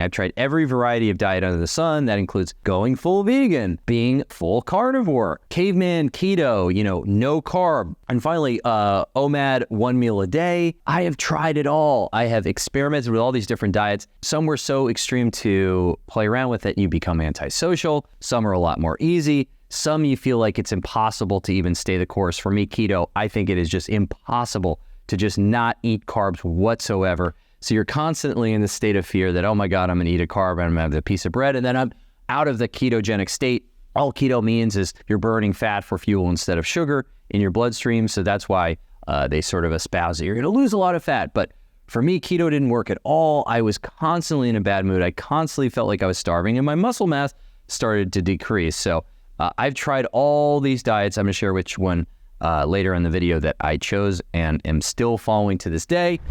I've tried every variety of diet under the sun. That includes going full vegan, being full carnivore, caveman keto, no carb. And finally, OMAD, 1 meal a day. I have tried it all. I have experimented with all these different diets. Some were so extreme to play around with it, you become antisocial. Some are a lot more easy. Some you feel like it's impossible to even stay the course. For me, keto, I think it is just impossible to just not eat carbs whatsoever. So you're constantly in the state of fear that, oh my God, I'm gonna eat a carb, I'm gonna have a piece of bread, and then I'm out of the ketogenic state. All keto means is you're burning fat for fuel instead of sugar in your bloodstream. So that's why they sort of espouse that you're gonna lose a lot of fat. But for me, keto didn't work at all. I was constantly in a bad mood. I constantly felt like I was starving, and my muscle mass started to decrease. So I've tried all these diets. I'm gonna share which one later in the video that I chose and am still following to this day.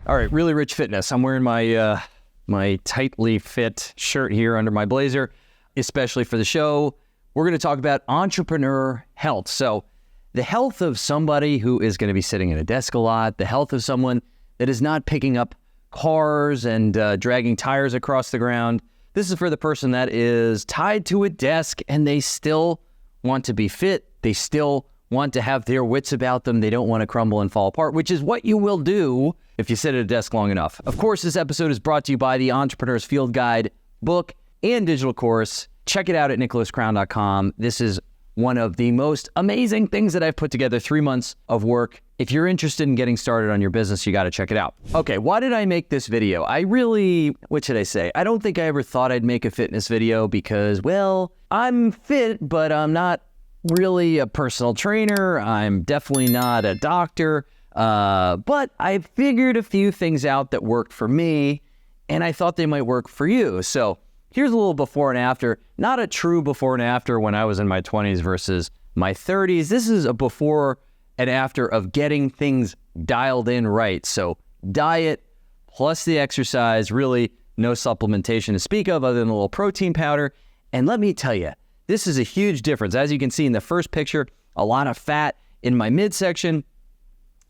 All right, Really Rich Fitness. I'm wearing my my tightly fit shirt here under my blazer, especially for the show. We're going to talk about entrepreneur health. So the health of somebody who is going to be sitting at a desk a lot, the health of someone that is not picking up cars and dragging tires across the ground. This is for the person that is tied to a desk and they still want to be fit. They still want to have their wits about them. They don't want to crumble and fall apart, which is what you will do if you sit at a desk long enough. Of course, this episode is brought to you by the Entrepreneur's Field Guide book and digital course. Check it out at nicholascrown.com. This is one of the most amazing things that I've put together, 3 months of work. If you're interested in getting started on your business, you got to check it out. Okay, why did I make this video? What should I say? I don't think I ever thought I'd make a fitness video because, well, I'm fit, but I'm not really a personal trainer. I'm definitely not a doctor. But I figured a few things out that worked for me, and I thought they might work for you. So here's a little before and after. Not a true before and after when I was in my 20s versus my 30s. This is a before and after of getting things dialed in right. So diet plus the exercise, really no supplementation to speak of other than a little protein powder. And let me tell you, this is a huge difference. As you can see in the first picture, a lot of fat in my midsection.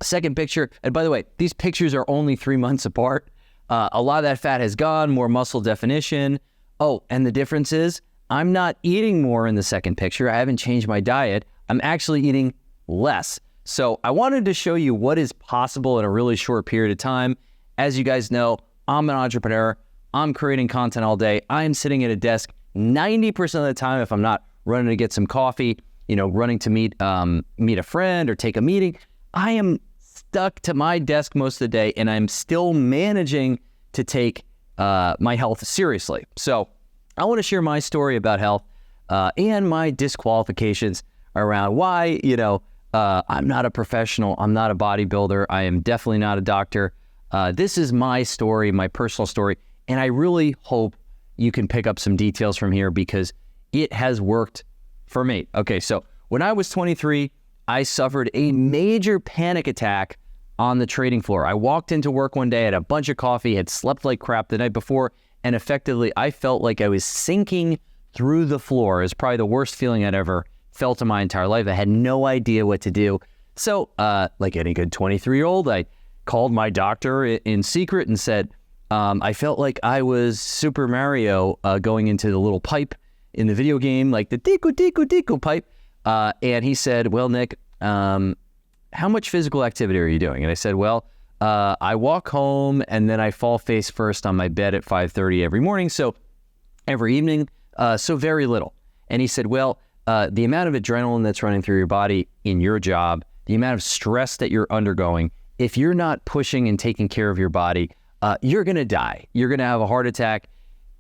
Second picture, and by the way, these pictures are only 3 months apart. A lot of that fat has gone, more muscle definition. Oh, and the difference is I'm not eating more in the second picture. I haven't changed my diet. I'm actually eating less. So I wanted to show you what is possible in a really short period of time. As you guys know, I'm an entrepreneur. I'm creating content all day. I am sitting at a desk 90% of the time if I'm not running to get some coffee, running to meet a friend or take a meeting. I am stuck to my desk most of the day, and I'm still managing to take my health seriously. So I want to share my story about health and my disqualifications around why, I'm not a professional. I'm not a bodybuilder. I am definitely not a doctor. This is my story, my personal story, and I really hope you can pick up some details from here because it has worked for me. Okay, so when I was 23, I suffered a major panic attack on the trading floor. I walked into work one day, had a bunch of coffee, had slept like crap the night before, and effectively I felt like I was sinking through the floor. It's probably the worst feeling I'd ever felt in my entire life. I had no idea what to do. So like any good 23-year-old, I called my doctor in secret and said, I felt like I was Super Mario going into the little pipe in the video game, like the deco pipe. And he said, well, Nick, how much physical activity are you doing? And I said, well, I walk home and then I fall face first on my bed at 5:30 every morning. So every evening, so very little. And he said, well, the amount of adrenaline that's running through your body in your job, the amount of stress that you're undergoing, if you're not pushing and taking care of your body, you're going to die. You're going to have a heart attack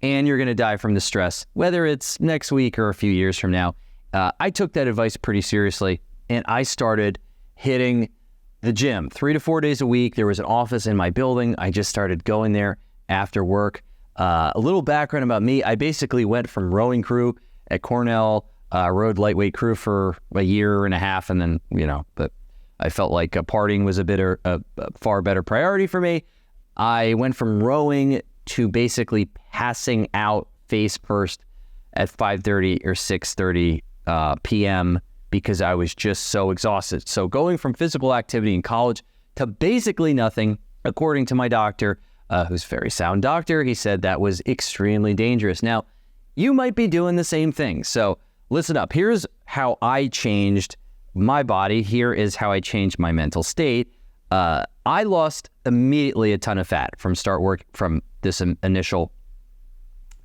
and you're going to die from the stress, whether it's next week or a few years from now. I took that advice pretty seriously and I started hitting the gym 3 to 4 days a week. There was an office in my building. I just started going there after work. A little background about me. I basically went from rowing crew at Cornell, rowed lightweight crew for a year and a half. And then, but I felt like partying was a far better priority for me. I went from rowing to basically passing out face first at 5:30 or 6:30 p.m. because I was just so exhausted. So going from physical activity in college to basically nothing, according to my doctor, who's a very sound doctor, he said that was extremely dangerous. Now, you might be doing the same thing. So listen up. Here's how I changed my body. Here is how I changed my mental state. I lost immediately a ton of fat from this initial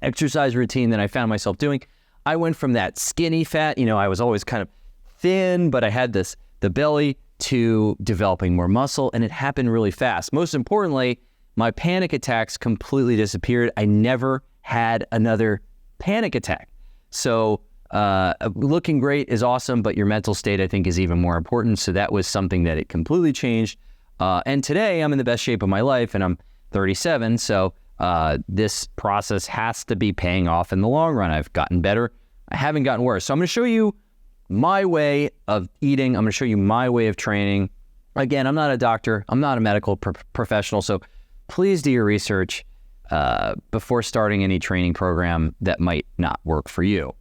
exercise routine that I found myself doing. I went from that skinny fat, I was always kind of thin, but I had the belly, to developing more muscle, and it happened really fast. Most importantly, my panic attacks completely disappeared. I never had another panic attack. So looking great is awesome, but your mental state, I think, is even more important. So that was something that it completely changed. And today I'm in the best shape of my life, and I'm 37. So this process has to be paying off in the long run. I've gotten better. I haven't gotten worse. So I'm going to show you my way of eating. I'm going to show you my way of training. Again, I'm not a doctor. I'm not a medical professional. So please do your research before starting any training program that might not work for you.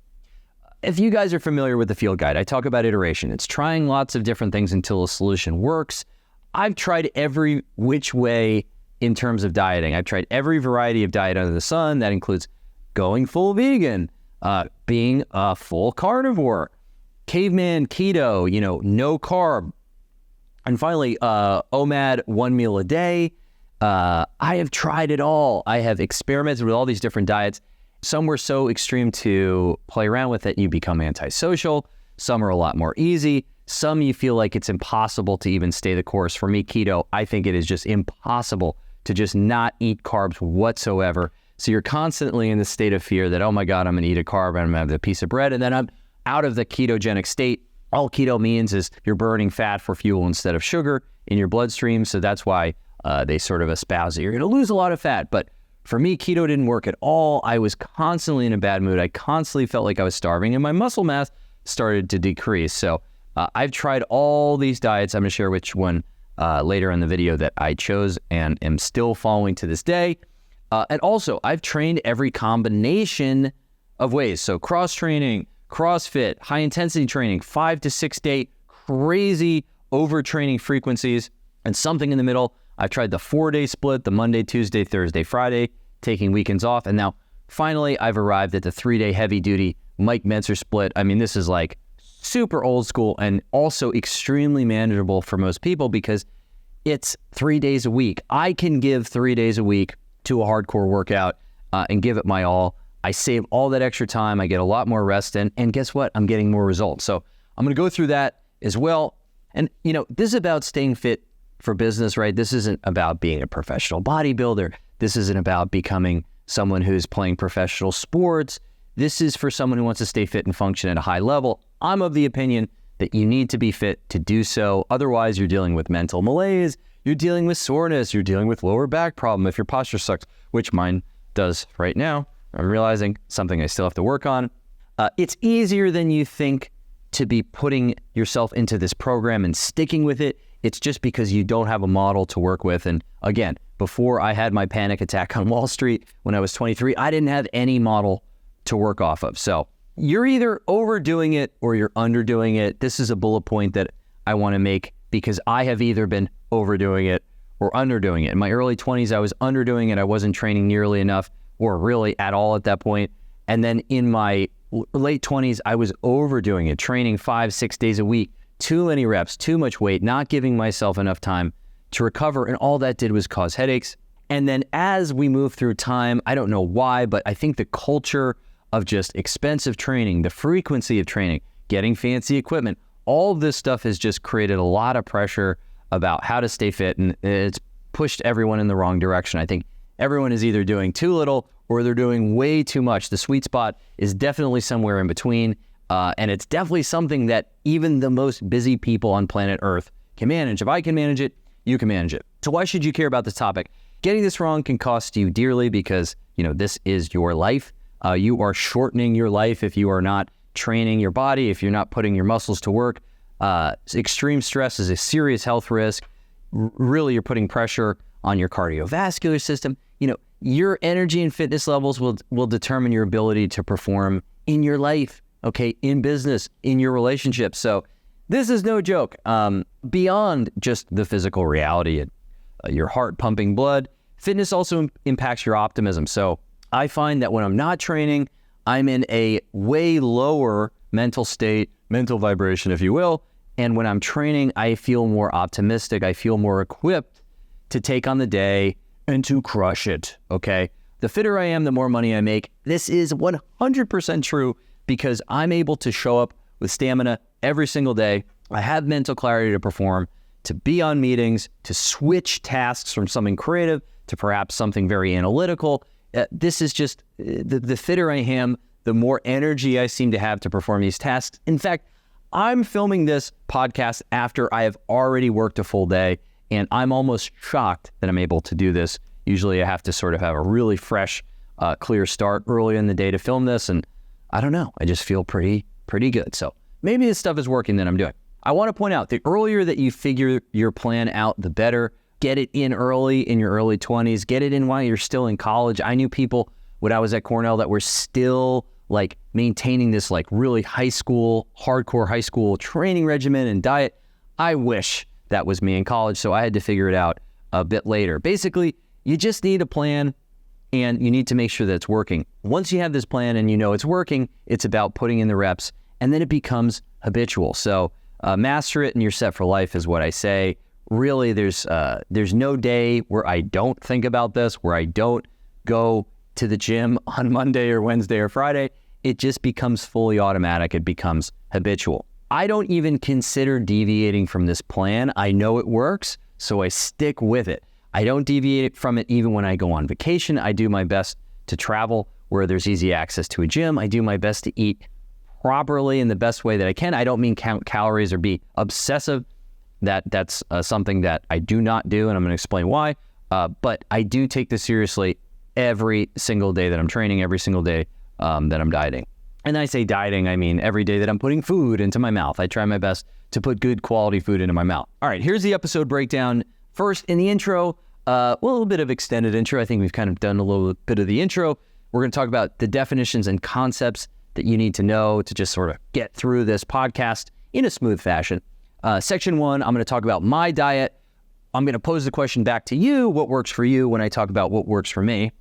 If you guys are familiar with the field guide, I talk about iteration. It's trying lots of different things until a solution works. I've tried every which way in terms of dieting. I've tried every variety of diet under the sun. That includes going full vegan, being a full carnivore, caveman keto, no carb, and finally, OMAD, 1 meal a day. I have tried it all. I have experimented with all these different diets. Some were so extreme to play around with that you become antisocial. Some are a lot more easy. Some you feel like it's impossible to even stay the course. For me, keto, I think it is just impossible to just not eat carbs whatsoever. So you're constantly in the state of fear that, oh my God, I'm going to eat a carb and I'm going to have a piece of bread, and then I'm out of the ketogenic state. All keto means is you're burning fat for fuel instead of sugar in your bloodstream. So that's why they sort of espouse that you're going to lose a lot of fat. But for me, keto didn't work at all. I was constantly in a bad mood. I constantly felt like I was starving, and my muscle mass started to decrease. So I've tried all these diets. I'm going to share which one later in the video that I chose and am still following to this day. And also, I've trained every combination of ways. So cross-training, CrossFit, high-intensity training, 5 to 6 day crazy overtraining frequencies, and something in the middle. I've tried the 4-day split, the Monday, Tuesday, Thursday, Friday, taking weekends off. And now, finally, I've arrived at the 3-day heavy-duty Mike Mentzer split. I mean, this is like super old school and also extremely manageable for most people because it's 3 days a week. I can give 3 days a week to a hardcore workout and give it my all. I save all that extra time. I get a lot more rest in, and guess what? I'm getting more results. So I'm going to go through that as well. And, this is about staying fit for business, right? This isn't about being a professional bodybuilder. This isn't about becoming someone who's playing professional sports. This is for someone who wants to stay fit and function at a high level. I'm of the opinion that you need to be fit to do so. Otherwise, you're dealing with mental malaise. You're dealing with soreness. You're dealing with lower back problem if your posture sucks, which mine does right now. I'm realizing something I still have to work on. It's easier than you think to be putting yourself into this program and sticking with it. It's just because you don't have a model to work with. And again, before I had my panic attack on Wall Street when I was 23, I didn't have any model to work off of. So you're either overdoing it or you're underdoing it. This is a bullet point that I want to make because I have either been overdoing it or underdoing it. In my early 20s, I was underdoing it. I wasn't training nearly enough or really at all at that point. And then in my late 20s, I was overdoing it, training 5-6 days a week, too many reps, too much weight, not giving myself enough time to recover. And all that did was cause headaches. And then as we move through time, I don't know why, but I think the culture of just expensive training, the frequency of training, getting fancy equipment, all of this stuff has just created a lot of pressure about how to stay fit. And it's pushed everyone in the wrong direction. I think everyone is either doing too little or they're doing way too much. The sweet spot is definitely somewhere in between. And it's definitely something that even the most busy people on planet Earth can manage. If I can manage it, you can manage it. So why should you care about this topic? Getting this wrong can cost you dearly because, this is your life. You are shortening your life if you are not training your body, if you're not putting your muscles to work. Extreme stress is a serious health risk. Really, you're putting pressure on your cardiovascular system. Your energy and fitness levels will determine your ability to perform in your life, okay, in business, in your relationship. So this is no joke. Beyond just the physical reality, your heart pumping blood, fitness also impacts your optimism. So I find that when I'm not training, I'm in a way lower mental state, mental vibration, if you will. And when I'm training, I feel more optimistic. I feel more equipped to take on the day and to crush it, okay? The fitter I am, the more money I make. This is 100% true because I'm able to show up with stamina every single day. I have mental clarity to perform, to be on meetings, to switch tasks from something creative to perhaps something very analytical. This is just, the fitter I am, the more energy I seem to have to perform these tasks. In fact, I'm filming this podcast after I have already worked a full day, and I'm almost shocked that I'm able to do this. Usually I have to sort of have a really fresh, clear start early in the day to film this, and I don't know, I just feel pretty good. So maybe this stuff is working that I'm doing. I want to point out, the earlier that you figure your plan out, the better. Get it in early, in your early 20s. Get it in while you're still in college. I knew people when I was at Cornell that were still like maintaining this like really hardcore high school training regimen and diet. I wish that was me in college, so I had to figure it out a bit later. Basically, you just need a plan and you need to make sure that it's working. Once you have this plan and you know it's working, it's about putting in the reps, and then it becomes habitual. So master it and you're set for life is what I say. Really, there's no day where I don't think about this, where I don't go to the gym on Monday or Wednesday or Friday. It just becomes fully automatic. It becomes habitual. I don't even consider deviating from this plan. I know it works, so I stick with it. I don't deviate from it even when I go on vacation. I do my best to travel where there's easy access to a gym. I do my best to eat properly in the best way that I can. I don't mean count calories or be obsessive. That's something that I do not do, and I'm going to explain why. But I do take this seriously every single day that I'm training, every single day that I'm dieting. And I say dieting, I mean every day that I'm putting food into my mouth. I try my best to put good quality food into my mouth. All right, here's the episode breakdown. First, in the intro, a little bit of extended intro. I think we've kind of done a little bit of the intro. We're going to talk about the definitions and concepts that you need to know to just sort of get through this podcast in a smooth fashion. Section 1, I'm going to talk about my diet. I'm going to pose the question back to you, what works for you, when I talk about what works for me.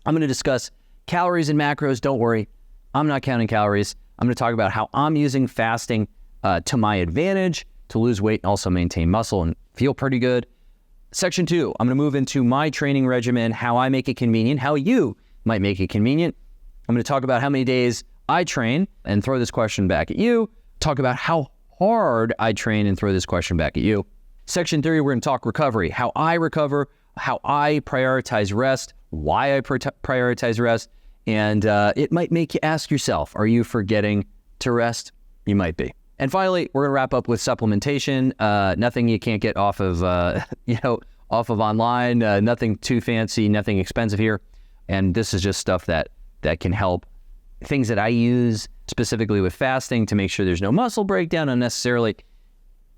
I'm going to discuss calories and macros. Don't worry, I'm not counting calories. I'm going to talk about how I'm using fasting to my advantage to lose weight and also maintain muscle and feel pretty good. Section 2, I'm going to move into my training regimen, how I make it convenient, how you might make it convenient. I'm going to talk about how many days I train and throw this question back at you. Talk about how hard I train and throw this question back at you. Section 3, we're going to talk recovery, how I recover, how I prioritize rest, why I prioritize rest, and it might make you ask yourself, are you forgetting to rest? You might be. And finally, we're going to wrap up with supplementation, nothing you can't get off of, off of online, nothing too fancy, nothing expensive here. And this is just stuff that can help, things that I use specifically with fasting to make sure there's no muscle breakdown unnecessarily.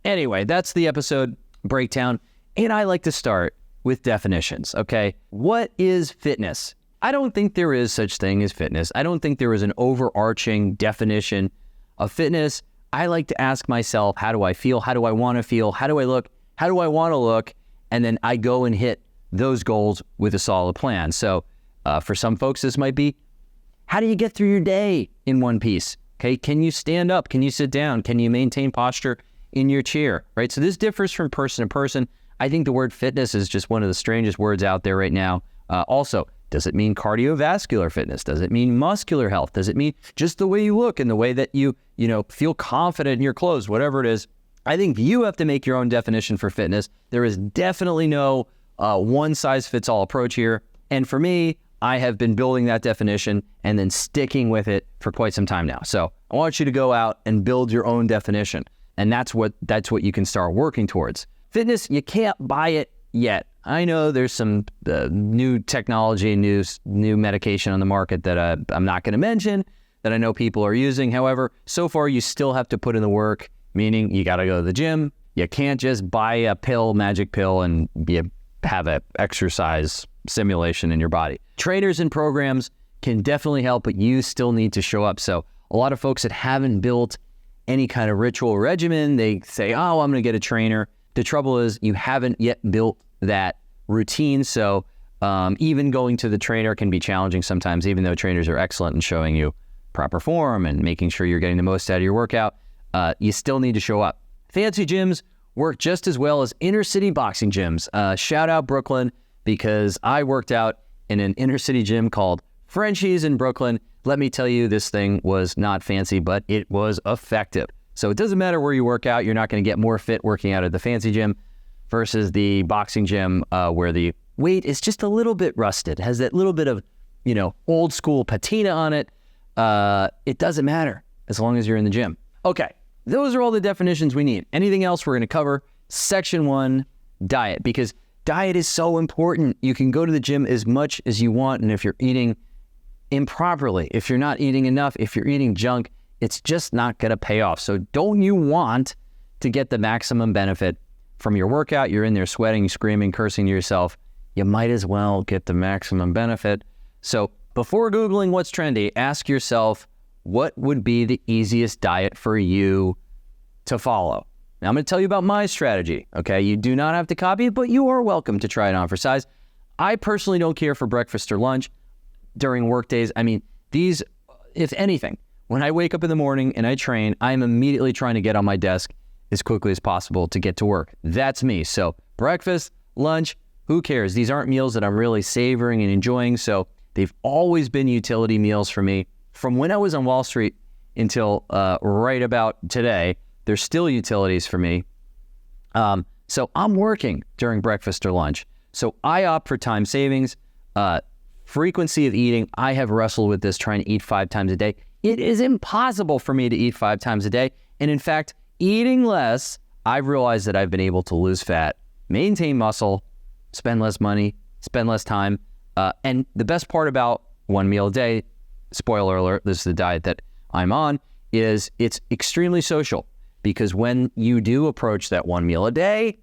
Anyway, that's the episode breakdown. And I like to start with definitions, okay? What is fitness? I don't think there is such thing as fitness. I don't think there is an overarching definition of fitness. I like to ask myself, how do I feel? How do I want to feel? How do I look? How do I want to look? And then I go and hit those goals with a solid plan. So for some folks, this might be, how do you get through your day in one piece? Okay, can you stand up? Can you sit down? Can you maintain posture in your chair, right? So this differs from person to person. I think the word fitness is just one of the strangest words out there right now. Also, does it mean cardiovascular fitness? Does it mean muscular health? Does it mean just the way you look and the way that you feel confident in your clothes, whatever it is? I think you have to make your own definition for fitness. There is definitely no one-size-fits-all approach here. And for me, I have been building that definition and then sticking with it for quite some time now. So I want you to go out and build your own definition. And that's what you can start working towards. Fitness, you can't buy it yet. I know there's some new technology, new medication on the market that I'm not going to mention that I know people are using. However, so far you still have to put in the work, meaning you got to go to the gym. You can't just buy a pill, magic pill, and have an exercise simulation in your body. Trainers and programs can definitely help, but you still need to show up. So a lot of folks that haven't built any kind of ritual regimen, they say, oh, I'm going to get a trainer. The trouble is you haven't yet built that routine. So even going to the trainer can be challenging sometimes, even though trainers are excellent in showing you proper form and making sure you're getting the most out of your workout. You still need to show up. Fancy gyms work just as well as inner city boxing gyms. Shout out Brooklyn, because I worked out in an inner city gym called Frenchie's in Brooklyn. Let me tell you, this thing was not fancy, but it was effective. So it doesn't matter where you work out. You're not going to get more fit working out at the fancy gym versus the boxing gym where the weight is just a little bit rusted. It has that little bit of, old school patina on it. It doesn't matter as long as you're in the gym. Okay, those are all the definitions we need. Anything else we're going to cover? Section 1, diet, because diet is so important. You can go to the gym as much as you want, and if you're eating improperly, if you're not eating enough, if you're eating junk, it's just not going to pay off. So don't you want to get the maximum benefit from your workout? You're in there sweating, screaming, cursing to yourself. You might as well get the maximum benefit. So before Googling what's trendy, ask yourself, what would be the easiest diet for you to follow? Now, I'm going to tell you about my strategy, okay? You do not have to copy it, but you are welcome to try it on for size. I personally don't care for breakfast or lunch during work days. I mean, these, if anything, when I wake up in the morning and I train, I'm immediately trying to get on my desk as quickly as possible to get to work. That's me. So breakfast, lunch, who cares? These aren't meals that I'm really savoring and enjoying. So they've always been utility meals for me. From when I was on Wall Street until right about today, they're still utilities for me. So I'm working during breakfast or lunch. So I opt for time savings. Frequency of eating, I have wrestled with this, trying to eat 5 times a day. It is impossible for me to eat 5 times a day. And in fact, eating less, I've realized that I've been able to lose fat, maintain muscle, spend less money, spend less time. And the best part about one meal a day, spoiler alert, this is the diet that I'm on, is it's extremely social, because when you do approach that one meal a day,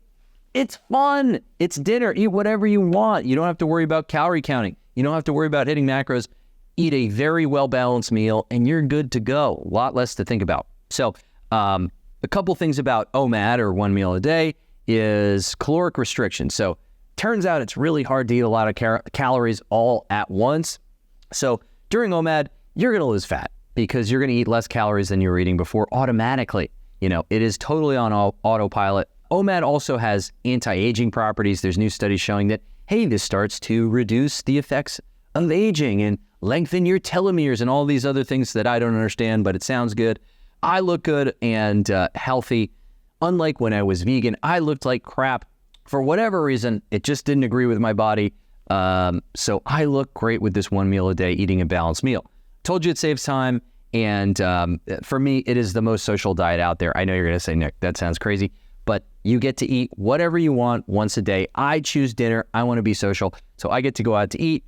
it's fun. It's dinner. Eat whatever you want. You don't have to worry about calorie counting. You don't have to worry about hitting macros. Eat a very well-balanced meal and you're good to go. A lot less to think about. So a couple things about OMAD, or one meal a day, is caloric restriction. So turns out it's really hard to eat a lot of calories all at once. So during OMAD, you're going to lose fat because you're going to eat less calories than you were eating before automatically. It is totally on autopilot. OMAD also has anti-aging properties. There's new studies showing that, hey, this starts to reduce the effects of aging and lengthen your telomeres and all these other things that I don't understand, but it sounds good. I look good and healthy. Unlike when I was vegan, I looked like crap. For whatever reason, it just didn't agree with my body. So I look great with this one meal a day, eating a balanced meal. Told you it saves time. And for me, it is the most social diet out there. I know you're going to say, Nick, that sounds crazy, but you get to eat whatever you want once a day. I choose dinner. I want to be social. So I get to go out to eat.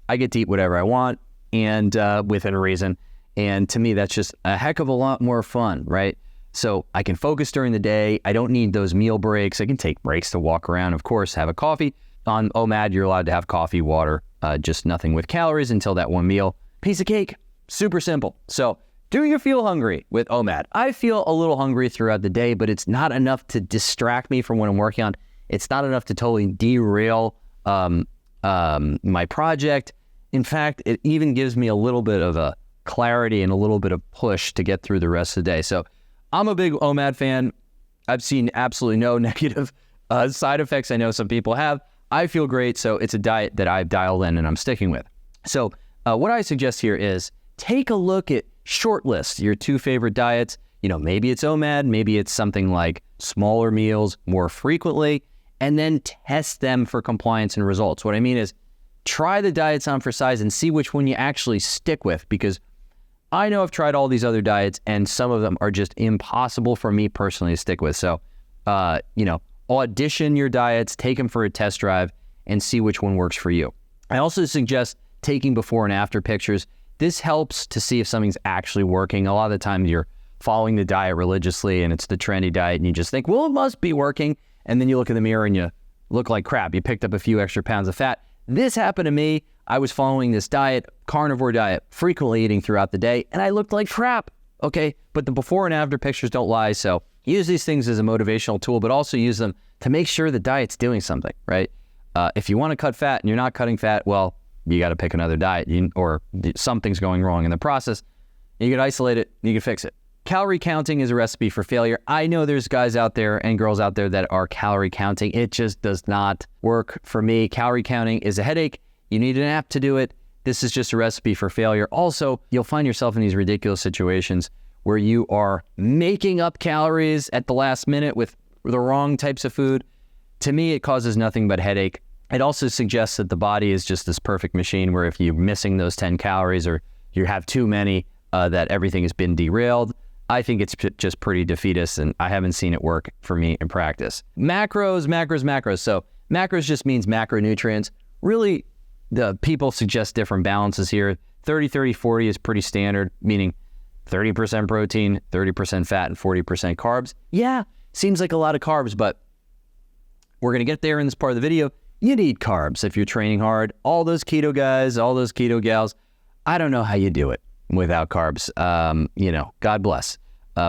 I get to eat whatever I want, and within reason. And to me, that's just a heck of a lot more fun, right? So I can focus during the day. I don't need those meal breaks. I can take breaks to walk around, of course, have a coffee. On OMAD, you're allowed to have coffee, water, just nothing with calories until that one meal. Piece of cake. Super simple. So do you feel hungry with OMAD? I feel a little hungry throughout the day, but it's not enough to distract me from what I'm working on. It's not enough to totally derail my project. In fact, it even gives me a little bit of a clarity and a little bit of push to get through the rest of the day. So I'm a big OMAD fan. I've seen absolutely no negative side effects. I know some people have. I feel great. So it's a diet that I've dialed in and I'm sticking with. So what I suggest here is take a look at short lists, your 2 favorite diets. Maybe it's OMAD, maybe it's something like smaller meals more frequently, and then test them for compliance and results. What I mean is try the diets on for size and see which one you actually stick with, because I know I've tried all these other diets and some of them are just impossible for me personally to stick with. So, audition your diets, take them for a test drive and see which one works for you. I also suggest taking before and after pictures. This helps to see if something's actually working. A lot of the time you're following the diet religiously and it's the trendy diet and you just think, well, it must be working. And then you look in the mirror and you look like crap. You picked up a few extra pounds of fat. This happened to me. I was following this diet, carnivore diet, frequently eating throughout the day, and I looked like crap. Okay, but the before and after pictures don't lie. So use these things as a motivational tool, but also use them to make sure the diet's doing something, right? If you want to cut fat and you're not cutting fat, well, you got to pick another diet, or something's going wrong in the process. You can isolate it, you can fix it. Calorie counting is a recipe for failure. I know there's guys out there and girls out there that are calorie counting. It just does not work for me. Calorie counting is a headache. You need an app to do it. This is just a recipe for failure. Also, you'll find yourself in these ridiculous situations where you are making up calories at the last minute with the wrong types of food. To me, it causes nothing but headache. It also suggests that the body is just this perfect machine where if you're missing those 10 calories or you have too many, that everything has been derailed. I think it's just pretty defeatist, and I haven't seen it work for me in practice. Macros. So macros just means macronutrients. Really, the people suggest different balances here. 30-30-40 is pretty standard, meaning 30% protein, 30% fat, and 40% carbs. Yeah, seems like a lot of carbs, but we're going to get there in this part of the video. You need carbs if you're training hard. All those keto guys, all those keto gals, I don't know how you do it without carbs. God bless.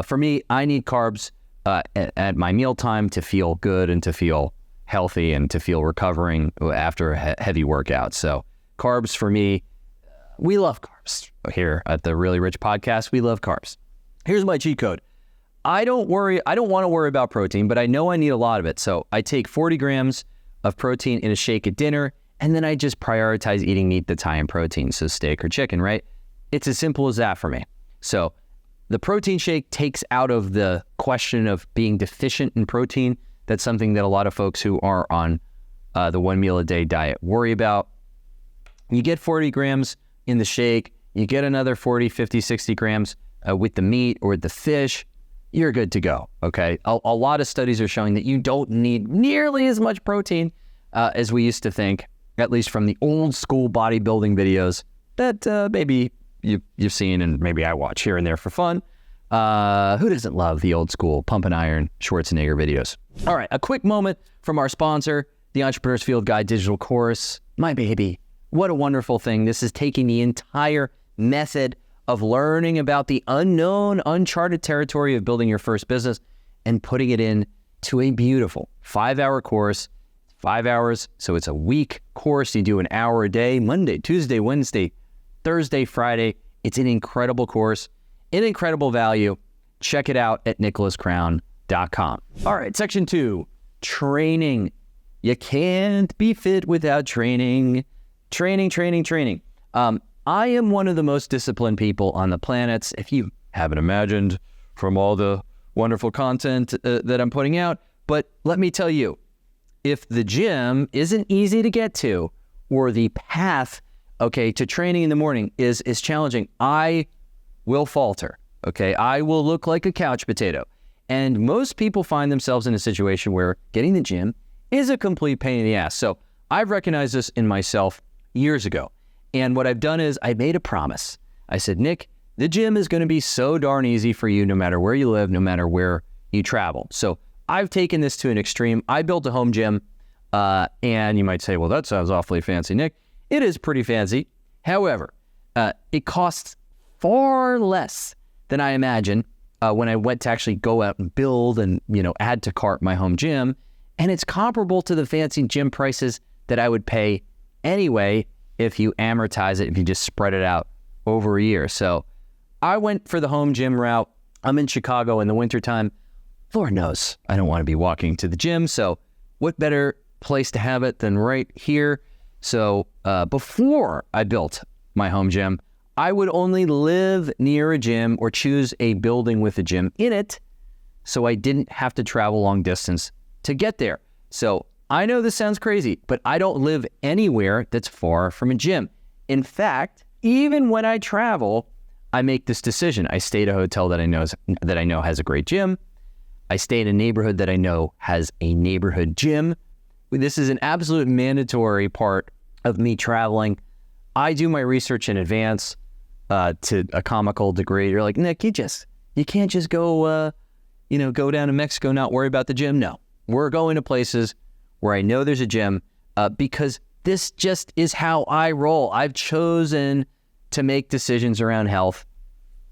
For me, I need carbs at my mealtime to feel good and to feel healthy and to feel recovering after a heavy workout. So carbs for me, we love carbs here at the Really Rich Podcast. We love carbs. Here's my cheat code. I don't want to worry about protein, but I know I need a lot of it. So I take 40 grams of protein in a shake at dinner, and then I just prioritize eating meat that's high in protein, so steak or chicken, right? It's as simple as that for me. So the protein shake takes out of the question of being deficient in protein. That's something that a lot of folks who are on the 1 meal a day diet worry about. You get 40 grams in the shake, you get another 40, 50, 60 grams with the meat or the fish, you're good to go, okay? A lot of studies are showing that you don't need nearly as much protein as we used to think, at least from the old school bodybuilding videos that maybe you've seen and maybe I watch here and there for fun. Who doesn't love the old school pump and iron Schwarzenegger videos? All right, a quick moment from our sponsor, the Entrepreneur's Field Guide digital course. My baby, what a wonderful thing. This is taking the entire method of learning about the unknown, uncharted territory of building your first business and putting it into a beautiful 5-hour course. 5 hours, so it's a week course. You do an hour a day, Monday, Tuesday, Wednesday, Thursday, Friday. It's an incredible course, an incredible value. Check it out at nicholascrown.com. All right, section 2, training. You can't be fit without training. Training. I am one of the most disciplined people on the planet, if you haven't imagined from all the wonderful content that I'm putting out. But let me tell you, if the gym isn't easy to get to, or the path, to training in the morning is challenging, I will falter, I will look like a couch potato. And most people find themselves in a situation where getting the gym is a complete pain in the ass. So I've recognized this in myself years ago. And what I've done is I made a promise. I said, Nick, the gym is going to be so darn easy for you no matter where you live, no matter where you travel. So I've taken this to an extreme. I built a home gym, and you might say, well, that sounds awfully fancy, Nick. It is pretty fancy. However, it costs far less than I imagined when I went to actually go out and build and, add to cart my home gym. And it's comparable to the fancy gym prices that I would pay anyway if you amortize it, if you just spread it out over a year. So I went for the home gym route. I'm in Chicago in the wintertime. Lord knows I don't want to be walking to the gym. So what better place to have it than right here? So before I built my home gym, I would only live near a gym or choose a building with a gym in it, so I didn't have to travel long distance to get there. So I know this sounds crazy, but I don't live anywhere that's far from a gym. In fact, even when I travel, I make this decision. I stay at a hotel that I know has a great gym. I stay in a neighborhood that I know has a neighborhood gym. This is an absolute mandatory part of me traveling. I do my research in advance to a comical degree. You're like, Nick, you can't just go, go down to Mexico, not worry about the gym. No, we're going to places where I know there's a gym because this just is how I roll. I've chosen to make decisions around health.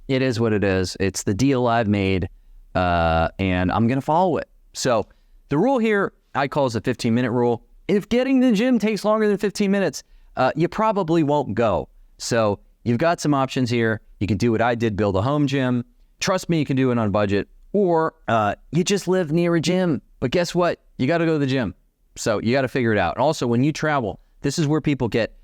It is what it is. It's the deal I've made, and I'm going to follow it. So the rule here I call is a 15-minute rule. If getting to the gym takes longer than 15 minutes, you probably won't go. So you've got some options here. You can do what I did, build a home gym. Trust me, you can do it on budget. Or you just live near a gym. But guess what? You got to go to the gym. So you got to figure it out. Also, when you travel, this is where people get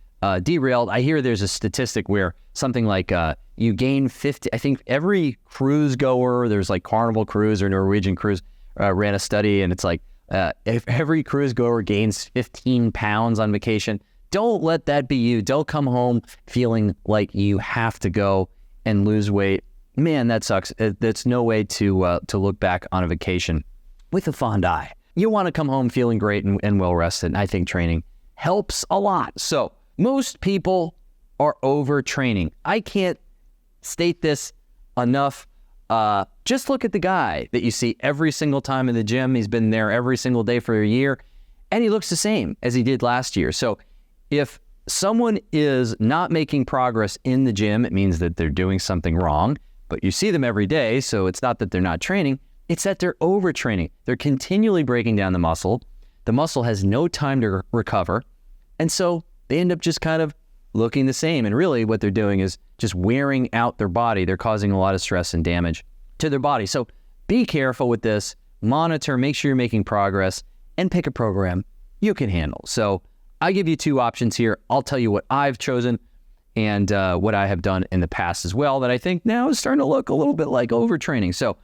derailed. I hear there's a statistic where something like you gain 50, I think every cruise goer, there's like Carnival Cruise or Norwegian Cruise ran a study, and it's like if every cruise goer gains 15 pounds on vacation, don't let that be you. Don't come home feeling like you have to go and lose weight. Man, that sucks. That's no way to look back on a vacation with a fond eye. You want to come home feeling great and well-rested. I think training helps a lot. So most people are overtraining. I can't state this enough. Just look at the guy that you see every single time in the gym. He's been there every single day for a year, and he looks the same as he did last year. So if someone is not making progress in the gym, it means that they're doing something wrong. But you see them every day, so it's not that they're not training. It's that they're overtraining. They're continually breaking down the muscle. The muscle has no time to recover. And so they end up just kind of looking the same. And really what they're doing is just wearing out their body. They're causing a lot of stress and damage to their body. So be careful with this. Monitor, make sure you're making progress, and pick a program you can handle. So I give you two options here. I'll tell you what I've chosen and what I have done in the past as well that I think now is starting to look a little bit like overtraining. So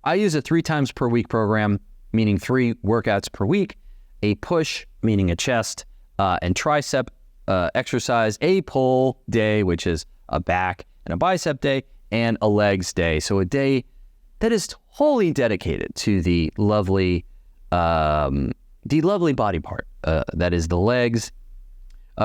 I use a 3 times per week program, meaning 3 workouts per week, a push, meaning a chest and tricep exercise, a pull day, which is a back and a bicep day, and a legs day. So a day that is wholly dedicated to the lovely body part, that is the legs.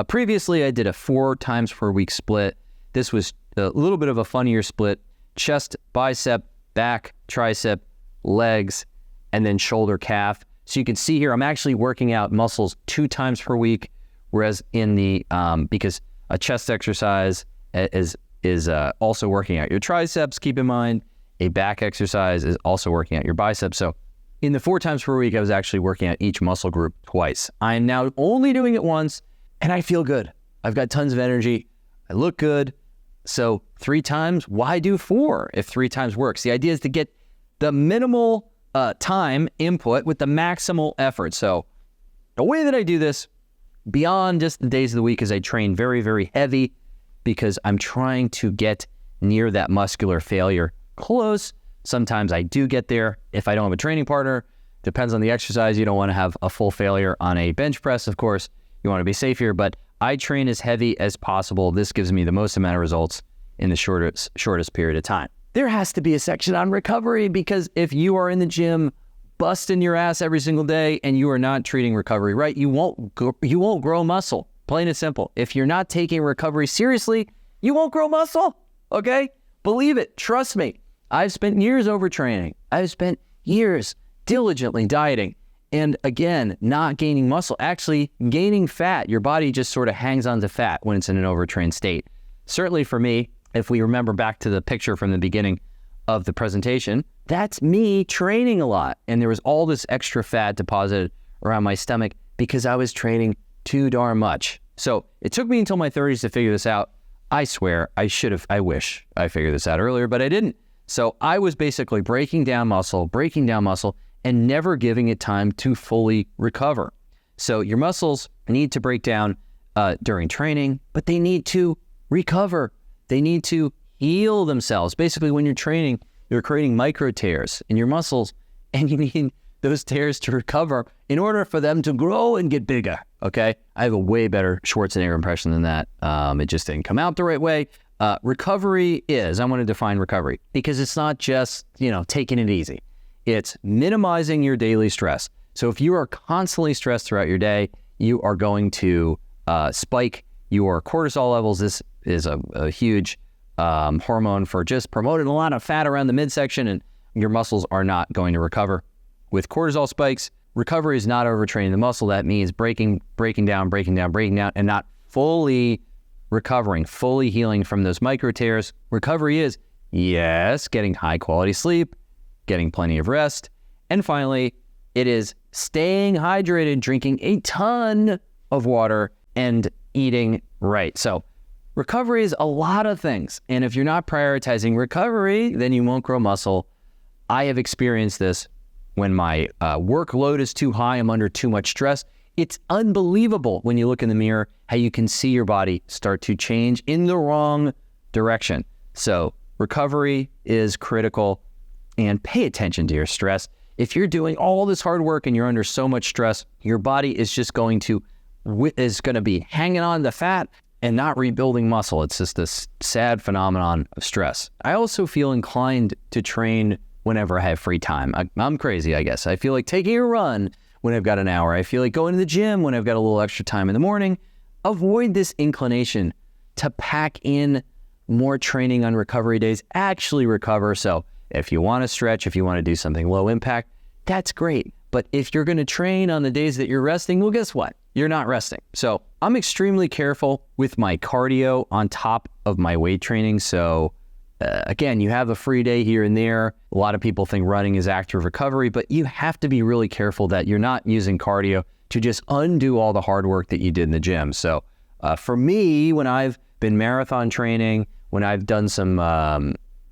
Previously, I did a 4 times per week split. This was a little bit of a funnier split: chest, bicep, back, tricep, legs, and then shoulder, calf. So you can see here, I'm actually working out muscles 2 times per week, whereas in the, because a chest exercise is also working out your triceps, keep in mind, a back exercise is also working out your biceps. So in the 4 times per week, I was actually working out each muscle group twice. I am now only doing it once, and I feel good. I've got tons of energy. I look good. So 3 times, why do 4 if 3 times works? The idea is to get the minimal time input with the maximal effort. So the way that I do this, beyond just the days of the week, is I train very, very heavy because I'm trying to get near that muscular failure close. Sometimes I do get there if I don't have a training partner. Depends on the exercise. You don't want to have a full failure on a bench press, of course. You want to be safe here, but I train as heavy as possible. This gives me the most amount of results in the shortest period of time. There has to be a section on recovery, because if you are in the gym busting your ass every single day and you are not treating recovery right, you won't grow muscle. Plain and simple. If you're not taking recovery seriously, you won't grow muscle. Okay? Believe it. Trust me. I've spent years overtraining. I've spent years diligently dieting. And again, not gaining muscle, actually gaining fat. Your body just sort of hangs on to fat when it's in an overtrained state. Certainly for me, if we remember back to the picture from the beginning of the presentation, that's me training a lot. And there was all this extra fat deposited around my stomach because I was training too darn much. So it took me until my 30s to figure this out. I swear I wish I figured this out earlier, but I didn't. So I was basically breaking down muscle, and never giving it time to fully recover. So your muscles need to break down during training, but they need to recover. They need to heal themselves. Basically, when you're training, you're creating micro tears in your muscles, and you need those tears to recover in order for them to grow and get bigger, okay? I have a way better Schwarzenegger impression than that. It just didn't come out the right way. Recovery is, I want to define recovery, because it's not just, taking it easy. It's minimizing your daily stress. So if you are constantly stressed throughout your day, you are going to spike your cortisol levels. This is a huge hormone for just promoting a lot of fat around the midsection, and your muscles are not going to recover. With cortisol spikes, recovery is not overtraining the muscle. That means breaking down, and not fully recovering, fully healing from those micro tears. Recovery is, yes, getting high quality sleep, getting plenty of rest. And finally, it is staying hydrated, drinking a ton of water, and eating right. So recovery is a lot of things. And if you're not prioritizing recovery, then you won't grow muscle. I have experienced this when my workload is too high, I'm under too much stress. It's unbelievable when you look in the mirror how you can see your body start to change in the wrong direction. So recovery is critical, and pay attention to your stress. If you're doing all this hard work and you're under so much stress, your body is just going to be hanging on the fat and not rebuilding muscle. It's just this sad phenomenon of stress. I also feel inclined to train whenever I have free time. I'm crazy, I guess. I feel like taking a run when I've got an hour. I feel like going to the gym when I've got a little extra time in the morning. Avoid this inclination to pack in more training on recovery days. Actually recover. So if you want to stretch, if you want to do something low impact, that's great. But if you're going to train on the days that you're resting, well, guess what? You're not resting. So I'm extremely careful with my cardio on top of my weight training. So again, you have a free day here and there. A lot of people think running is active recovery, but you have to be really careful that you're not using cardio to just undo all the hard work that you did in the gym. So for me, when I've been marathon training, when I've done some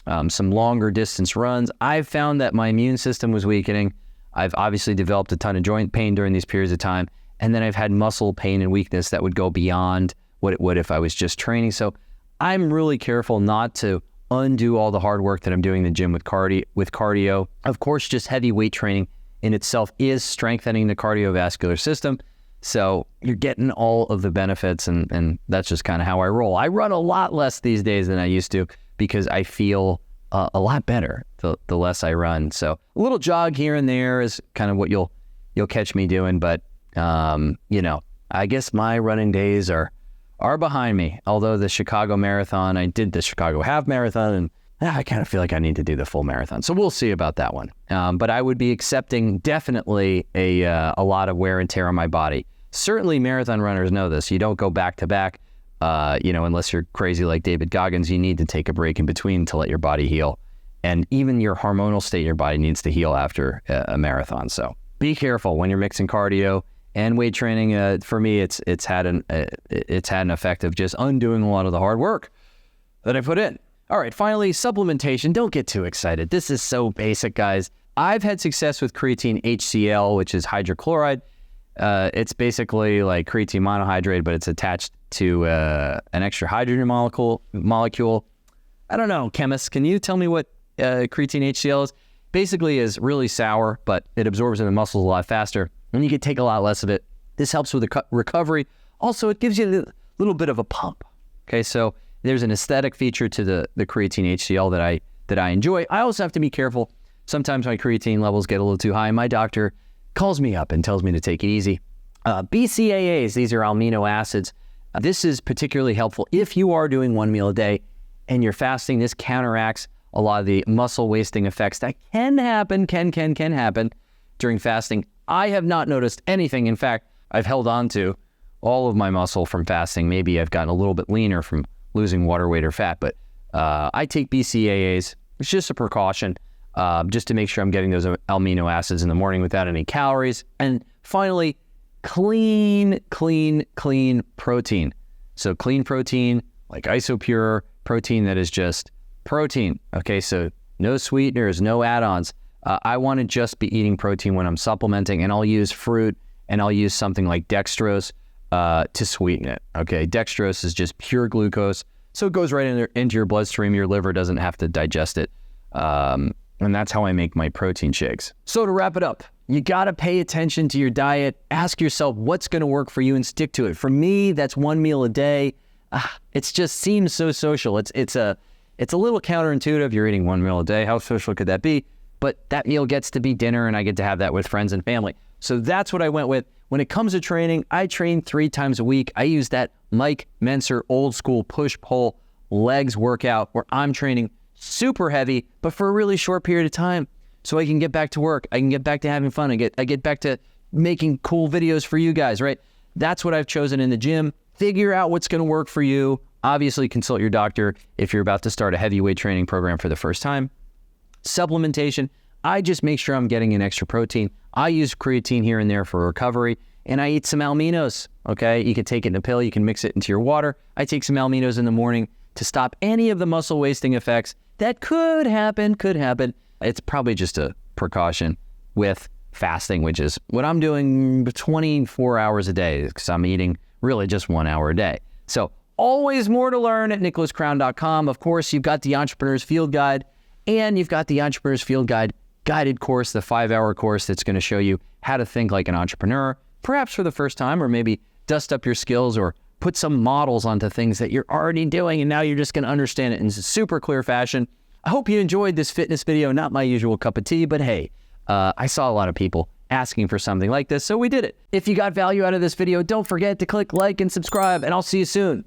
longer distance runs, I've found that my immune system was weakening. I've obviously developed a ton of joint pain during these periods of time. And then I've had muscle pain and weakness that would go beyond what it would if I was just training. So I'm really careful not to undo all the hard work that I'm doing in the gym with cardio. Of course, just heavy weight training in itself is strengthening the cardiovascular system. So you're getting all of the benefits, and that's just kind of how I roll. I run a lot less these days than I used to because I feel a lot better the less I run. So a little jog here and there is kind of what you'll catch me doing. But, I guess my running days are behind me. Although the Chicago Marathon, I did the Chicago Half Marathon, and I kind of feel like I need to do the full marathon. So we'll see about that one. But I would be accepting definitely a lot of wear and tear on my body. Certainly marathon runners know this. You don't go back to back, unless you're crazy like David Goggins. You need to take a break in between to let your body heal. And even your hormonal state in your body needs to heal after a marathon. So be careful when you're mixing cardio and weight training. For me, it's had an effect of just undoing a lot of the hard work that I put in. All right, finally, supplementation. Don't get too excited. This is so basic, guys. I've had success with creatine HCl, which is hydrochloride. It's basically like creatine monohydrate, but it's attached to an extra hydrogen molecule. I don't know, chemists, can you tell me what creatine HCl is? Basically is really sour, but it absorbs in the muscles a lot faster, and you can take a lot less of it. This helps with the recovery. Also, it gives you a little bit of a pump. Okay, so there's an aesthetic feature to the creatine HCl that I enjoy. I also have to be careful. Sometimes my creatine levels get a little too high. My doctor calls me up and tells me to take it easy. BCAAs, these are amino acids. This is particularly helpful if you are doing one meal a day and you're fasting. This counteracts a lot of the muscle wasting effects that can happen during fasting. I have not noticed anything. In fact, I've held on to all of my muscle from fasting. Maybe I've gotten a little bit leaner from losing water weight or fat, but I take BCAAs. It's just a precaution, just to make sure I'm getting those amino acids in the morning without any calories. And finally, clean protein. So clean protein, like Isopure protein, that is just protein. Okay, so no sweeteners, no add-ons. I want to just be eating protein when I'm supplementing, and I'll use fruit, and I'll use something like dextrose to sweeten it. Okay, dextrose is just pure glucose, so it goes right into your bloodstream. Your liver doesn't have to digest it, and that's how I make my protein shakes. So to wrap it up, you got to pay attention to your diet. Ask yourself what's going to work for you and stick to it. For me, that's one meal a day. It just seems so social. It's a little counterintuitive. You're eating one meal a day. How social could that be? But that meal gets to be dinner, and I get to have that with friends and family. So that's what I went with. When it comes to training, I train 3 times a week. I use that Mike Menser old school push-pull legs workout where I'm training super heavy, but for a really short period of time. so I can get back to work. I can get back to having fun. I get back to making cool videos for you guys, right? That's what I've chosen in the gym. Figure out what's going to work for you. Obviously, consult your doctor if you're about to start a heavyweight training program for the first time. Supplementation, I just make sure I'm getting an extra protein. I use creatine here and there for recovery, and I eat some alminos, okay? You can take it in a pill. You can mix it into your water. I take some alminos in the morning to stop any of the muscle wasting effects that could happen. It's probably just a precaution with fasting, which is what I'm doing 24 hours a day because I'm eating really just 1 hour a day. So always more to learn at nicholascrown.com. Of course, you've got the Entrepreneur's Field Guide, and you've got the Entrepreneur's Field Guide guided course, the 5-hour course that's going to show you how to think like an entrepreneur, perhaps for the first time, or maybe dust up your skills or put some models onto things that you're already doing, and now you're just going to understand it in super clear fashion. I hope you enjoyed this fitness video. Not my usual cup of tea, but hey, I saw a lot of people asking for something like this, so we did it. If you got value out of this video, don't forget to click like and subscribe, and I'll see you soon.